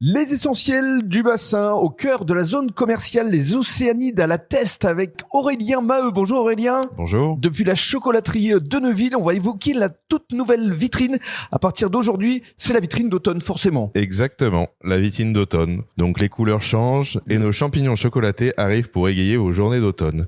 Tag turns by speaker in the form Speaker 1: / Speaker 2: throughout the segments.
Speaker 1: Les essentiels du bassin au cœur de la zone commerciale Les Océanides à la Teste avec Aurélien Maheu. Bonjour Aurélien.
Speaker 2: Bonjour.
Speaker 1: Depuis la chocolaterie de Neuville, on va évoquer la toute nouvelle vitrine. À partir d'aujourd'hui, c'est la vitrine d'automne forcément.
Speaker 2: Exactement, la vitrine d'automne. Donc les couleurs changent et nos champignons chocolatés arrivent pour égayer vos journées d'automne.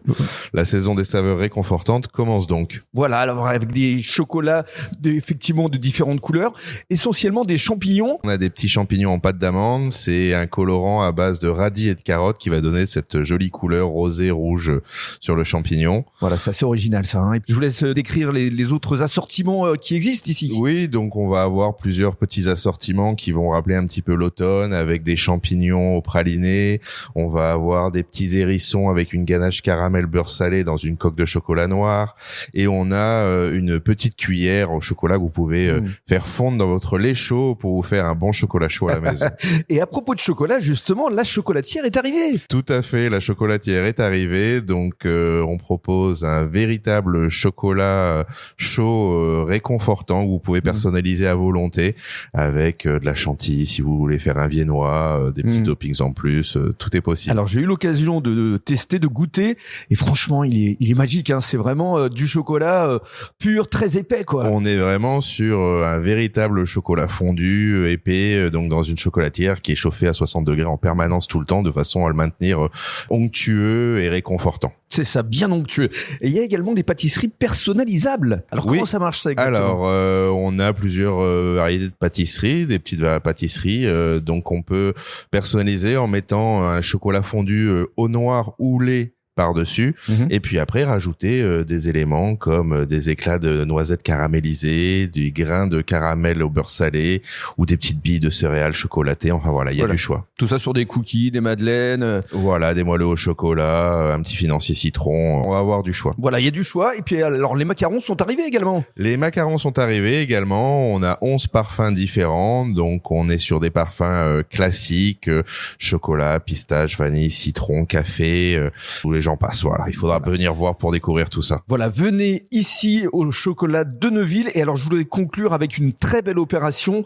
Speaker 2: La saison des saveurs réconfortantes commence donc.
Speaker 1: Voilà, alors avec des chocolats effectivement de différentes couleurs, essentiellement des champignons.
Speaker 2: On a des petits champignons en pâte d'amande. C'est un colorant à base de radis et de carottes qui va donner cette jolie couleur rosée rouge sur le champignon.
Speaker 1: Voilà, c'est assez original ça. Hein. Et puis, je vous laisse décrire les autres assortiments qui existent ici.
Speaker 2: Oui, donc on va avoir plusieurs petits assortiments qui vont rappeler un petit peu l'automne avec des champignons au praliné. On va avoir des petits hérissons avec une ganache caramel beurre salé dans une coque de chocolat noir. Et on a une petite cuillère au chocolat que vous pouvez faire fondre dans votre lait chaud pour vous faire un bon chocolat chaud à la maison.
Speaker 1: Et à propos de chocolat, justement, la chocolatière est arrivée.
Speaker 2: Tout à fait, la chocolatière est arrivée. Donc, on propose un véritable chocolat chaud réconfortant que vous pouvez personnaliser à volonté avec de la chantilly si vous voulez faire un viennois, des petits toppings en plus, tout est possible.
Speaker 1: Alors, j'ai eu l'occasion de tester, de goûter et franchement, il est magique. Hein. C'est vraiment du chocolat pur, très épais, quoi.
Speaker 2: On est vraiment sur un véritable chocolat fondu, épais, donc dans une chocolatière qui est chauffée à 60 degrés en permanence tout le temps de façon à le maintenir onctueux et réconfortant.
Speaker 1: C'est ça, bien onctueux. Et il y a également des pâtisseries personnalisables. Alors comment ça marche ça exactement ?
Speaker 2: Alors on a plusieurs variétés de pâtisseries, des petites pâtisseries. Donc on peut personnaliser en mettant un chocolat fondu au noir ou lait par-dessus, et puis après rajouter des éléments comme des éclats de noisettes caramélisées, des grains de caramel au beurre salé ou des petites billes de céréales chocolatées. Enfin voilà, il y a du choix.
Speaker 1: Tout ça sur des cookies, des madeleines.
Speaker 2: Voilà, des moelleux au chocolat, un petit financier citron. On va avoir du choix.
Speaker 1: Voilà, il y a du choix. Et puis alors les macarons sont arrivés également.
Speaker 2: Les macarons sont arrivés également. On a 11 parfums différents. Donc on est sur des parfums classiques, chocolat, pistache, vanille, citron, café, tous les gens passent. Voilà, il faudra venir voir pour découvrir tout ça.
Speaker 1: Voilà, venez ici au chocolat de Neuville. Et alors, je voulais conclure avec une très belle opération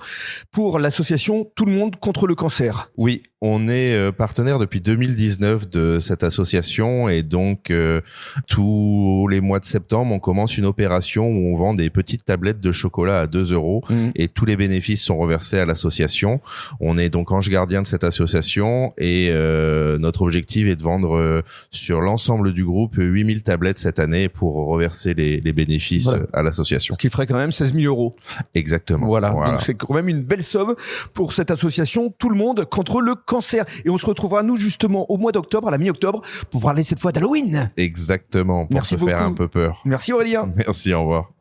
Speaker 1: pour l'association Tout le monde contre le cancer.
Speaker 2: Oui, on est partenaire depuis 2019 de cette association et donc tous les mois de septembre, on commence une opération où on vend des petites tablettes de chocolat à 2 € et tous les bénéfices sont reversés à l'association. On est donc ange gardien de cette association et notre objectif est de vendre sur l'ensemble du groupe 8000 tablettes cette année pour reverser les bénéfices à l'association.
Speaker 1: Ce qui ferait quand même 16 000 €.
Speaker 2: Exactement.
Speaker 1: Voilà. Donc c'est quand même une belle somme pour cette association Tout le monde contre le cancer. Et on se retrouvera nous justement au mois d'octobre, à la mi-octobre, pour parler cette fois d'Halloween.
Speaker 2: Exactement, pour
Speaker 1: Merci
Speaker 2: se faire un peu peur.
Speaker 1: Merci Aurélien.
Speaker 2: Merci, au revoir.